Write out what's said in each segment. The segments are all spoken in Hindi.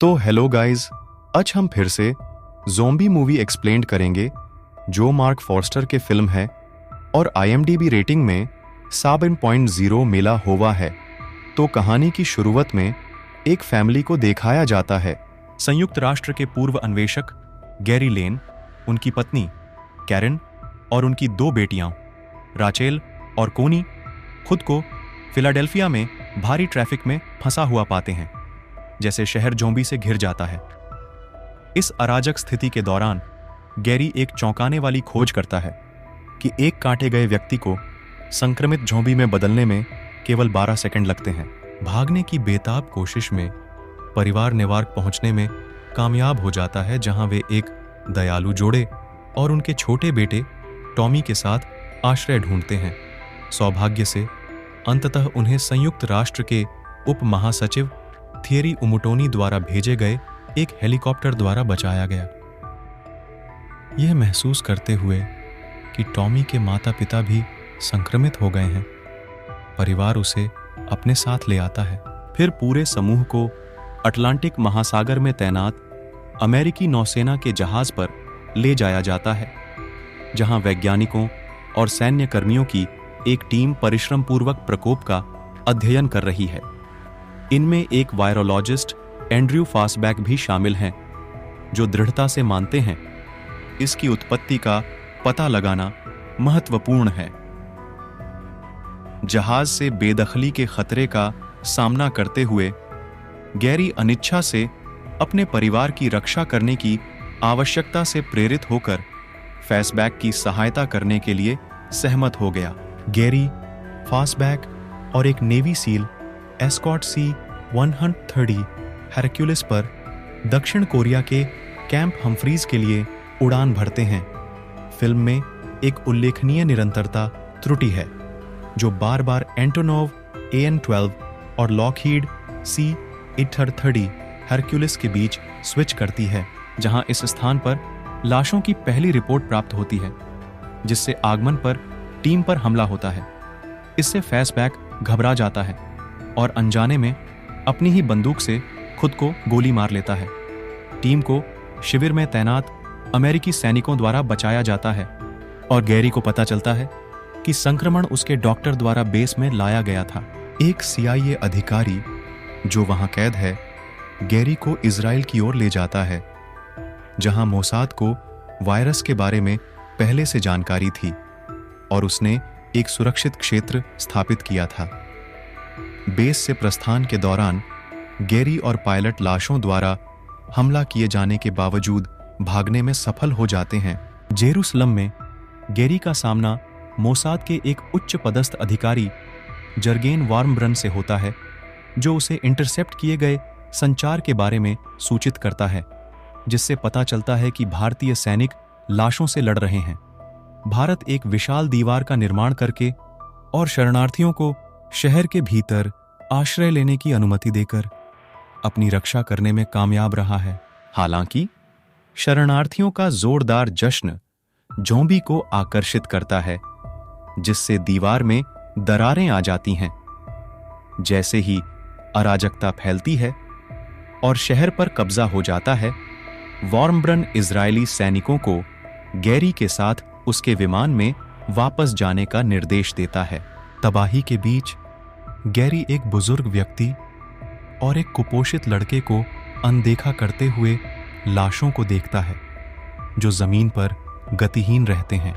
तो हेलो गाइस, आज हम फिर से ज़ॉम्बी मूवी एक्सप्लेन करेंगे जो मार्क फॉर्स्टर के फिल्म है और IMDb रेटिंग में 7.0 मिला हुआ है। तो कहानी की शुरुआत में एक फैमिली को दिखाया जाता है। संयुक्त राष्ट्र के पूर्व अन्वेषक गैरी लेन, उनकी पत्नी कैरन और उनकी 2 बेटियां राचेल और कोनी खुद को फिलाडेल्फिया में भारी ट्रैफिक में फंसा हुआ पाते हैं, जैसे शहर ज़ॉम्बी से घिर जाता है। इस अराजक स्थिति के दौरान गैरी एक चौंकाने वाली खोज करता है कि एक काटे गए व्यक्ति को संक्रमित ज़ॉम्बी में बदलने में केवल 12 सेकंड लगते हैं। भागने की बेताब कोशिश में परिवार नेवार्क पहुंचने में कामयाब हो जाता है, जहां वे एक दयालु जोड़े और उनके छोटे बेटे टॉमी के साथ आश्रय ढूंढते हैं। सौभाग्य से अंततः उन्हें संयुक्त राष्ट्र के उप महासचिव थियरी उमुटोनी द्वारा भेजे गए एक हेलीकॉप्टर द्वारा बचाया गया। यह महसूस करते हुए कि टॉमी के माता पिता भी संक्रमित हो गए हैं, परिवार उसे अपने साथ ले आता है। फिर पूरे समूह को अटलांटिक महासागर में तैनात अमेरिकी नौसेना के जहाज पर ले जाया जाता है, जहां वैज्ञानिकों और सैन्य कर्मियों की एक टीम परिश्रम पूर्वक प्रकोप का अध्ययन कर रही है। इनमें एक वायरोलॉजिस्ट एंड्रयू फासबैक भी शामिल हैं, जो दृढ़ता से मानते हैं इसकी उत्पत्ति का पता लगाना महत्वपूर्ण है। जहाज से बेदखली के खतरे का सामना करते हुए गैरी अनिच्छा से अपने परिवार की रक्षा करने की आवश्यकता से प्रेरित होकर फासबैक की सहायता करने के लिए सहमत हो गया। गैरी, फासबैक और एक नेवी सील एस्कॉट C-130 हेरक्युलिस पर दक्षिण कोरिया के कैंप हम्फ्रीज के लिए उड़ान भरते हैं। फिल्म में एक उल्लेखनीय निरंतरता त्रुटि है, जो बार बार एंटोनोव AN-12 और लॉकहीड C-830 हेरक्युलिस के बीच स्विच करती है, जहां इस स्थान पर लाशों की पहली रिपोर्ट प्राप्त होती है, जिससे आगमन पर टीम पर हमला होता है। इससे फासबैक घबरा जाता है और अनजाने में अपनी ही बंदूक से खुद को गोली मार लेता है। टीम को शिविर में तैनात अमेरिकी सैनिकों द्वारा बचाया जाता है और गैरी को पता चलता है कि संक्रमण उसके डॉक्टर द्वारा बेस में लाया गया था। एक CIA अधिकारी जो वहां कैद है, गैरी को इजराइल की ओर ले जाता है, जहां मोसाद को वायरस के बारे में पहले से जानकारी थी और उसने एक सुरक्षित क्षेत्र स्थापित किया था। बेस से प्रस्थान के दौरान गैरी और पायलट लाशों द्वारा हमला किए जाने के बावजूद भागने में सफल हो जाते हैं। जेरूसलम में गैरी का सामना मोसाद के एक उच्च पदस्थ अधिकारी जर्गेन वार्मब्रन से होता है, जो उसे इंटरसेप्ट किए गए संचार के बारे में सूचित करता है, जिससे पता चलता है कि भारतीय सैनिक लाशों से लड़ रहे हैं। भारत एक विशाल दीवार का निर्माण करके और शरणार्थियों को शहर के भीतर आश्रय लेने की अनुमति देकर अपनी रक्षा करने में कामयाब रहा है। हालांकि शरणार्थियों का जोरदार जश्न ज़ॉम्बी को आकर्षित करता है, जिससे दीवार में दरारें आ जाती हैं। जैसे ही अराजकता फैलती है और शहर पर कब्जा हो जाता है, वार्मब्रन इजरायली सैनिकों को गैरी के साथ उसके विमान में वापस जाने का निर्देश देता है। तबाही के बीच गैरी एक बुजुर्ग व्यक्ति और एक कुपोषित लड़के को अनदेखा करते हुए लाशों को देखता है, जो जमीन पर गतिहीन रहते हैं।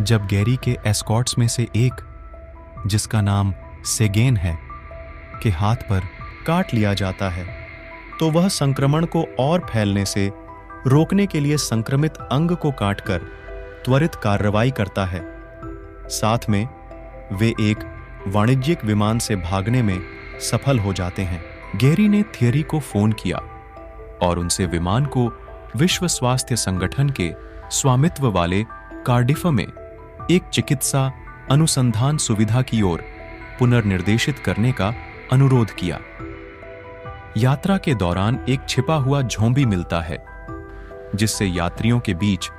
जब गैरी के एस्कॉट्स में से एक, जिसका नाम सेगेन है, के हाथ पर काट लिया जाता है, तो वह संक्रमण को और फैलने से रोकने के लिए संक्रमित अंग को काटकर त्वरित कार्रवाई करता है। साथ में वे एक वाणिज्यिक विमान से भागने में सफल हो जाते हैं। गैरी ने थियरी को फोन किया और उनसे विमान को विश्व स्वास्थ्य संगठन के स्वामित्व वाले कार्डिफ में एक चिकित्सा अनुसंधान सुविधा की ओर पुनर्निर्देशित करने का अनुरोध किया। यात्रा के दौरान एक छिपा हुआ ज़ॉम्बी मिलता है, जिससे यात्रियों के बीच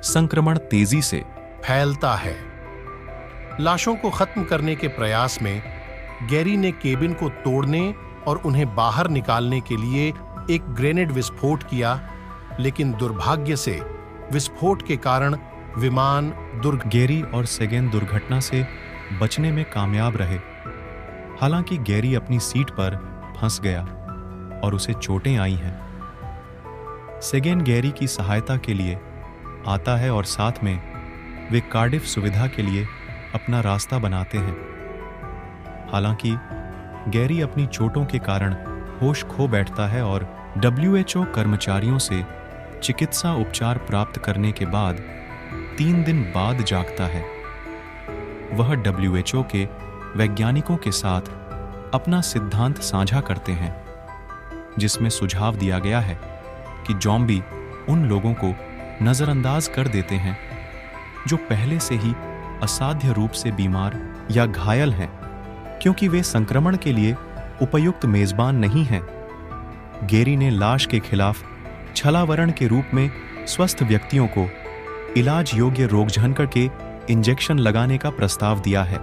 संक्रमण तेजी से फैलता है। लाशों को खत्म करने के प्रयास में गैरी ने केबिन को तोड़ने और उन्हें बाहर निकालने के लिए एक ग्रेनेड विस्फोट किया, लेकिन दुर्भाग्य से विस्फोट के कारण विमान गैरी और सेगेन दुर्घटना से बचने में कामयाब रहे। हालांकि गैरी अपनी सीट पर फंस गया और उसे चोटें आई हैं। सेगेन गैरी की सहायता के लिए आता है और साथ में वे कार्डिफ सुविधा के लिए अपना रास्ता बनाते हैं। हालांकि गैरी अपनी चोटों के कारण होश खो बैठता है और WHO कर्मचारियों से चिकित्सा उपचार प्राप्त करने के बाद 3 दिन बाद जागता है। वह WHO के वैज्ञानिकों के साथ अपना सिद्धांत साझा करते हैं, जिसमें सुझाव दिया गया है कि ज़ॉम्बी उन लोगों को नजरअंदाज कर देते हैं जो पहले से ही असाध्य रूप से बीमार या घायल हैं, क्योंकि वे संक्रमण के लिए उपयुक्त मेजबान नहीं हैं। गैरी ने लाश के खिलाफ छलावरण के रूप में स्वस्थ व्यक्तियों को इलाज योग्य रोगजनक के इंजेक्शन लगाने का प्रस्ताव दिया है।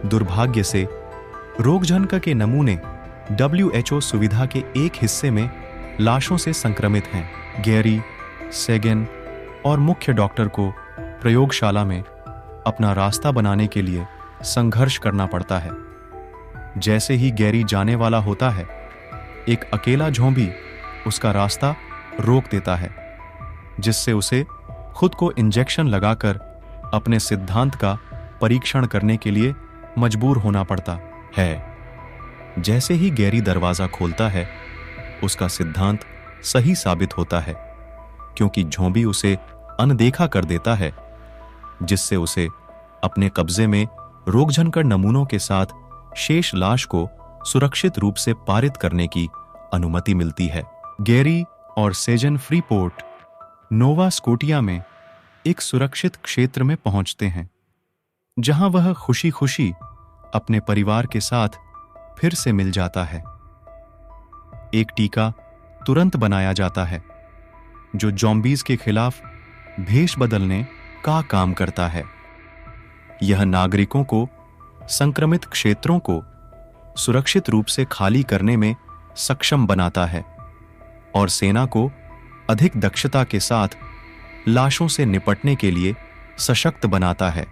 दुर्भाग्य से रोगजनक के नमूने WHO सुविधा के एक हिस्से में लाशों से संक्रमित हैं। गैरी, सेगेन और मुख्य डॉक्टर को प्रयोगशाला में अपना रास्ता बनाने के लिए संघर्ष करना पड़ता है। जैसे ही गैरी जाने वाला होता है, एक अकेला ज़ॉम्बी उसका रास्ता रोक देता है, जिससे उसे खुद को इंजेक्शन लगाकर अपने सिद्धांत का परीक्षण करने के लिए मजबूर होना पड़ता है। जैसे ही गैरी दरवाजा खोलता है, उसका सिद्धांत सही साबित होता है, क्योंकि ज़ॉम्बी उसे अनदेखा कर देता है, जिससे उसे अपने कब्जे में रोगजनक नमूनों के साथ शेष लाश को सुरक्षित रूप से पारित करने की अनुमति मिलती है। गैरी और सेजन फ्रीपोर्ट, नोवा स्कोटिया में एक सुरक्षित क्षेत्र में पहुंचते हैं, जहां वह खुशी खुशी अपने परिवार के साथ फिर से मिल जाता है। एक टीका तुरंत बनाया जाता है जो ज़ॉम्बीज के खिलाफ भेष बदलने का काम करता है। यह नागरिकों को संक्रमित क्षेत्रों को सुरक्षित रूप से खाली करने में सक्षम बनाता है और सेना को अधिक दक्षता के साथ लाशों से निपटने के लिए सशक्त बनाता है।